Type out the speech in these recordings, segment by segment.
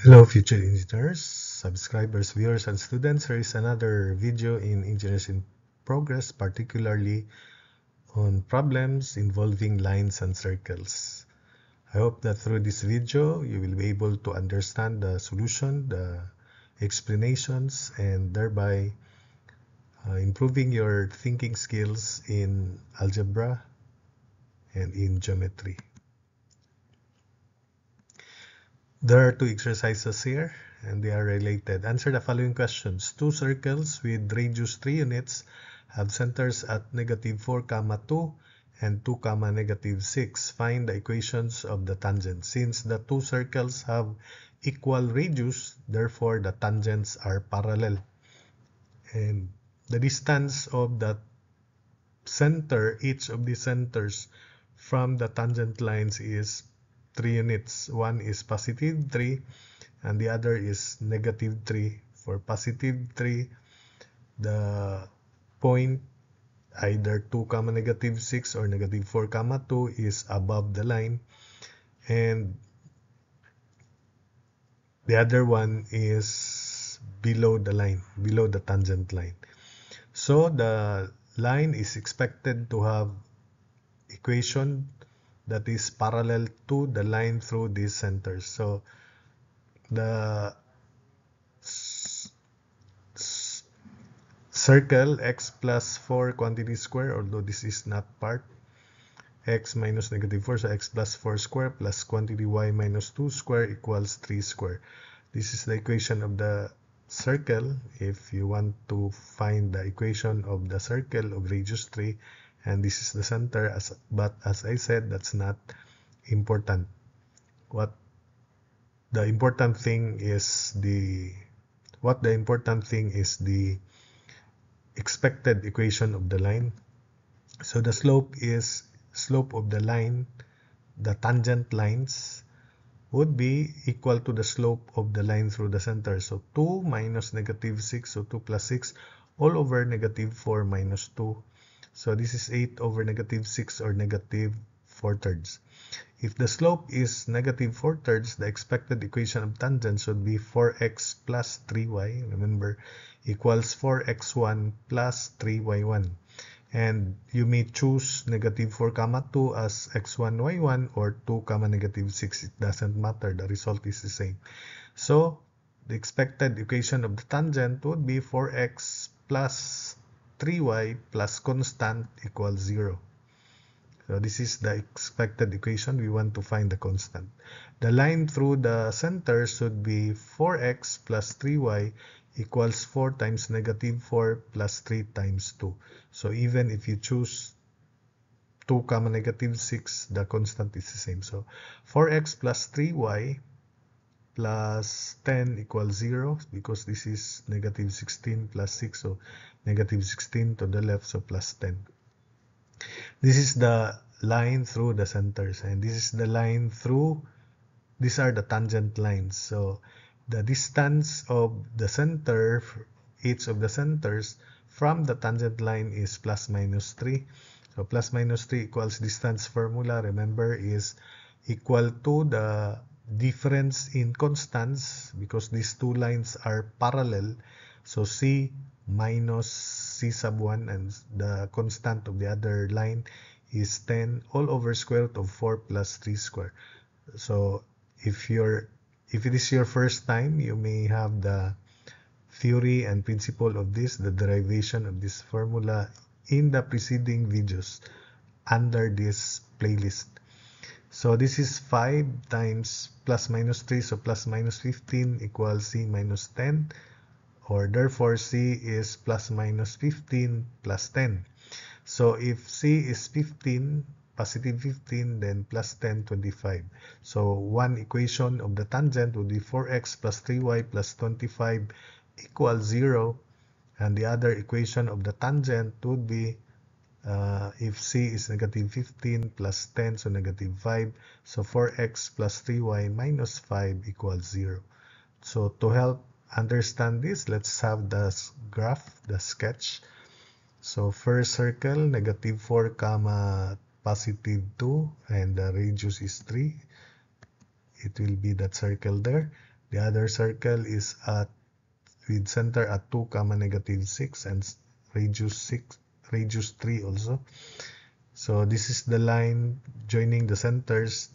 Hello future engineers, subscribers, viewers, and students. Here is another video in Engineers in Progress, particularly on problems involving lines and circles. I hope that through this video, you will be able to understand the solution, the explanations, and thereby improving your thinking skills in algebra and in geometry. There are two exercises here, and they are related. Answer the following questions. Two circles with radius 3 units have centers at -4, 2 and 2, -6. Find the equations of the tangent. Since the two circles have equal radius, therefore the tangents are parallel. And the distance of the center, each of the centers from the tangent lines is 3 units. One is +3 and the other is -3. For +3, the point either 2, -6 or -4, 2 is above the line, and the other one is below the line, below the tangent line. So the line is expected to have equation that is parallel to the line through these centers. So the circle x plus 4 quantity square, although this is not part, x minus -4, so x plus 4 square plus quantity y minus 2 square equals 3 square. This is the equation of the circle if you want to find the equation of the circle of radius 3, and this is the center, but as I said, that's not important. What the important thing is the expected equation of the line. So the slope of the line, the tangent lines would be equal to the slope of the line through the center. So 2 minus -6, so 2 plus 6 all over -4 minus 2. So this is 8 over -6 or -4/3. If the slope is -4/3, the expected equation of tangent should be 4x plus 3y, remember, equals 4x1 plus 3y1. And you may choose -4, 2 as x1, y1 or 2, -6. It doesn't matter. The result is the same. So the expected equation of the tangent would be 4x plus 3y plus constant equals 0. So this is the expected equation. We want to find the constant. The line through the center should be 4x plus 3y equals 4 times -4 plus 3 times 2. So even if you choose 2, -6, the constant is the same. So 4x plus 3y plus 10 equals 0 because this is -16 plus 6. So -16 to the left, so plus 10. This is the line through the centers, and this is the line through, these are the tangent lines. So the distance of the center, each of the centers from the tangent line is ±3. So ±3 equals distance formula, remember, is equal to the difference in constants because these two lines are parallel. So C minus C sub 1 and the constant of the other line is 10 all over square root of 4 plus 3 square. So if it is your first time, you may have the theory and principle of this, the derivation of this formula in the preceding videos under this playlist. So this is 5 times ±3, so ±15 equals C minus 10, or therefore C is ±15 plus 10. So if C is 15, positive 15, then plus 10, 25. So one equation of the tangent would be 4x plus 3y plus 25 equals 0. And the other equation of the tangent would be if C is -15 plus 10, so -5. So 4x plus 3y minus 5 equals 0. So to help understand this, let's have the graph, the sketch. So first circle, -4, +2, and the radius is 3. It will be that circle there. The other circle is at with center at 2 comma negative 6 and radius 3 also. So this is the line joining the centers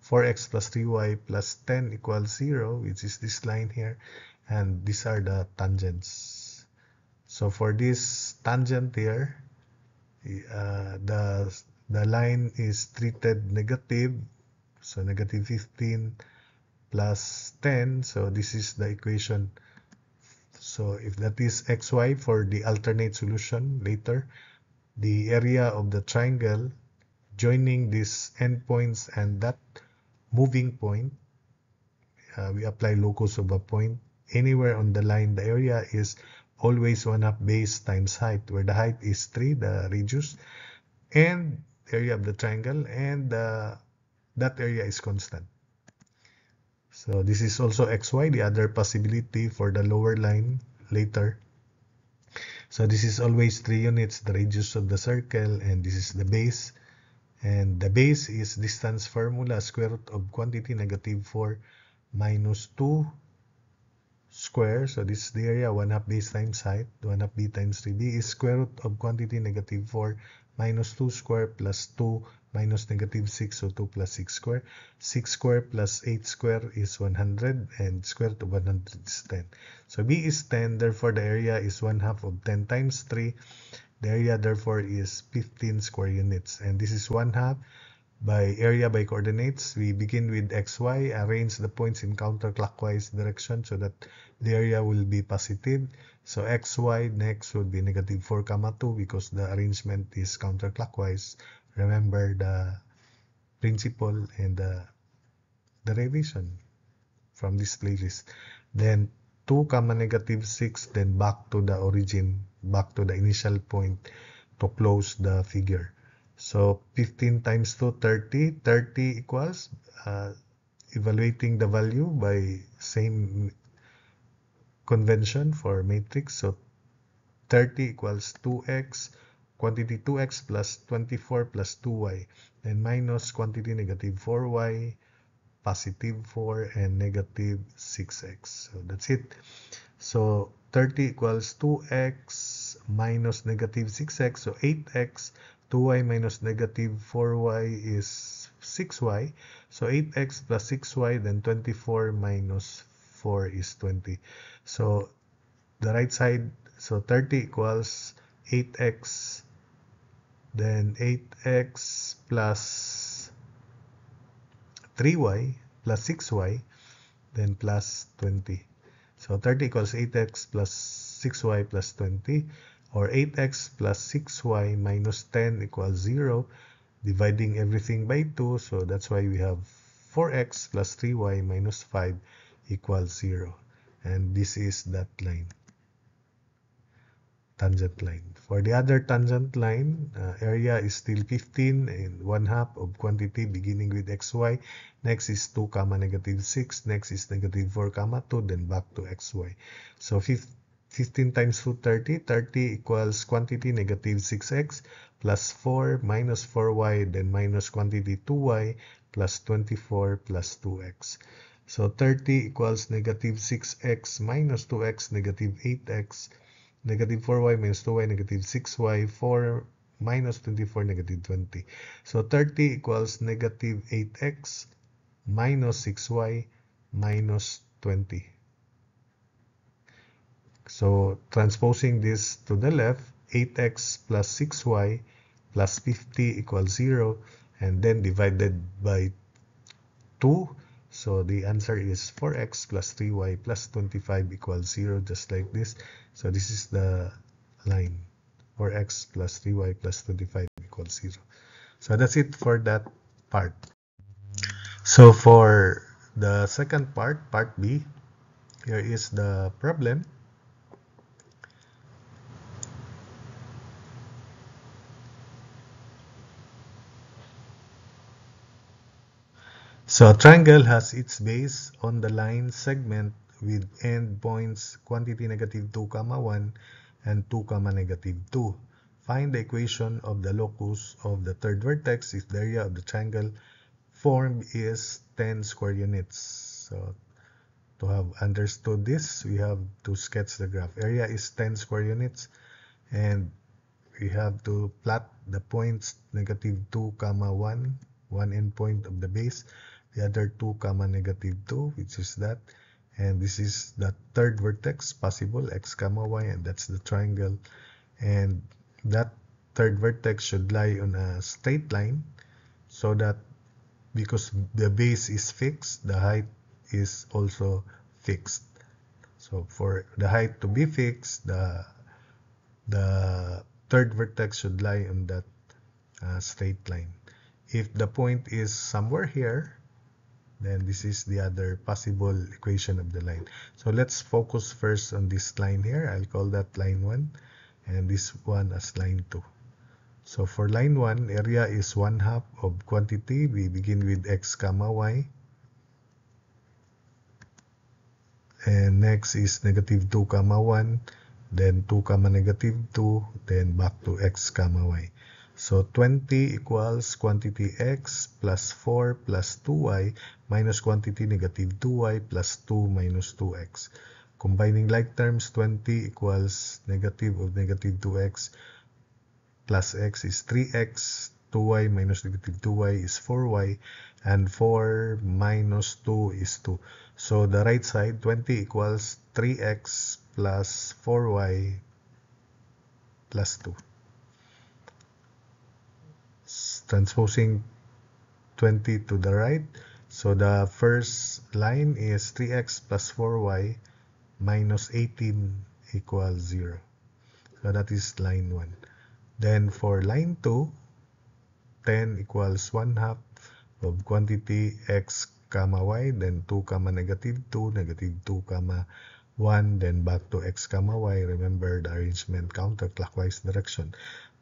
4x plus 3y plus 10 equals 0, which is this line here, and these are the tangents. So for this tangent here, the line is treated negative, so negative 15 plus 10, so this is the equation. So if that is xy for the alternate solution later, the area of the triangle joining these endpoints and that moving point, we apply locus of a point anywhere on the line. The area is always 1/2 base times height, where the height is 3, the radius, and area of the triangle, and that area is constant. So this is also xy, the other possibility for the lower line later. So this is always 3 units, the radius of the circle, and this is the base. And the base is distance formula, square root of quantity negative 4 minus 2 square. So this is the area, 1/2 base times height, 1/2 b times 3b is square root of quantity negative 4 minus 2 square plus 2 minus negative 6, so 2 plus 6 square. 6 square plus 8 square is 100, and square root of 100 is 10. So b is 10, therefore the area is 1/2 of 10 times 3. The area therefore is 15 square units, and this is 1/2 by area by coordinates. We begin with xy, arrange the points in counterclockwise direction so that the area will be positive. So xy next would be negative 4 comma 2 because the arrangement is counterclockwise. Remember the principle and the derivation from this playlist. Then 2 comma negative 6, then back to the origin, back to the initial point to close the figure. So 15 times 2, 30. 30 equals, evaluating the value by same convention for matrix. So 30 equals 2x, quantity 2x plus 24 plus 2y, then minus quantity negative 4y, positive 4, and negative 6x. So that's it. So 30 equals 2x minus negative 6x, so 8x. 2y minus negative 4y is 6y. So 8x plus 6y, then 24 minus 4 is 20. So the right side, so 30 equals 8x, then 8x plus 3y plus 6y, then plus 20. So 30 equals 8x plus 6y plus 20, or 8x plus 6y minus 10 equals 0, dividing everything by 2. So that's why we have 4x plus 3y minus 5 equals 0. And this is that line, tangent line. For the other tangent line, area is still 15 and 1/2 of quantity beginning with xy. Next is 2 comma negative 6. Next is negative 4 comma 2, then back to xy. So 15 times 2, 30. 30 equals quantity negative 6x plus 4 minus 4y, then minus quantity 2y plus 24 plus 2x. So 30 equals negative 6x minus 2x, negative 8x, negative 4y minus 2y, negative 6y, 4 minus 24, negative 20. So 30 equals negative 8x minus 6y minus 20. So transposing this to the left, 8x plus 6y plus 50 equals 0, and then divided by 2. So the answer is 4x plus 3y plus 25 equals 0, just like this. So this is the line, 4x plus 3y plus 25 equals 0. So that's it for that part. So for the second part, part B, here is the problem. So a triangle has its base on the line segment with end points quantity negative 2 comma 1 and 2 comma negative 2. Find the equation of the locus of the third vertex if the area of the triangle formed is 10 square units. So to have understood this, we have to sketch the graph. Area is 10 square units, and we have to plot the points -2, 1, one endpoint of the base, the other 2, -2, which is that, and this is the third vertex possible, x, y, and that's the triangle, and that third vertex should lie on a straight line, so that because the base is fixed, the height is also fixed. So for the height to be fixed, the third vertex should lie on that straight line. If the point is somewhere here, then this is the other possible equation of the line. So let's focus first on this line here. I'll call that line 1, and this one as line 2. So for line 1, area is 1/2 of quantity. We begin with x, y. And next is -2, 1, then 2, -2, then back to x, y. So 20 equals quantity x plus 4 plus 2y minus quantity -2y plus 2 minus 2x. Combining like terms, 20 equals negative of -2x plus x is 3x, 2y minus -2y is 4y, and 4 minus 2 is 2. So the right side, 20 equals 3x plus 4y plus 2. Transposing 20 to the right, so the first line is 3x plus 4y minus 18 equals 0. So that is line 1. Then for line 2, 10 equals 1/2 of quantity x, y, then 2, -2, -2, 1, then back to x, y. Remember the arrangement counterclockwise direction.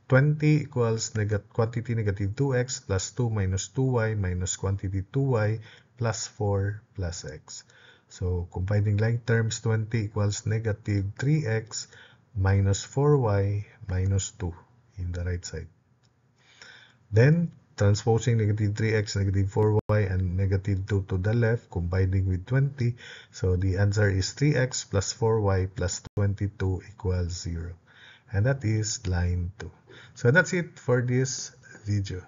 20 equals quantity -2x plus 2 minus 2y minus quantity 2y plus 4 plus x. So combining like terms, 20 equals -3x minus 4y minus 2 in the right side. Then transposing -3x, -4y, and -2 to the left, combining with 20. So the answer is 3x plus 4y plus 22 equals 0. And that is line 2. So that's it for this video.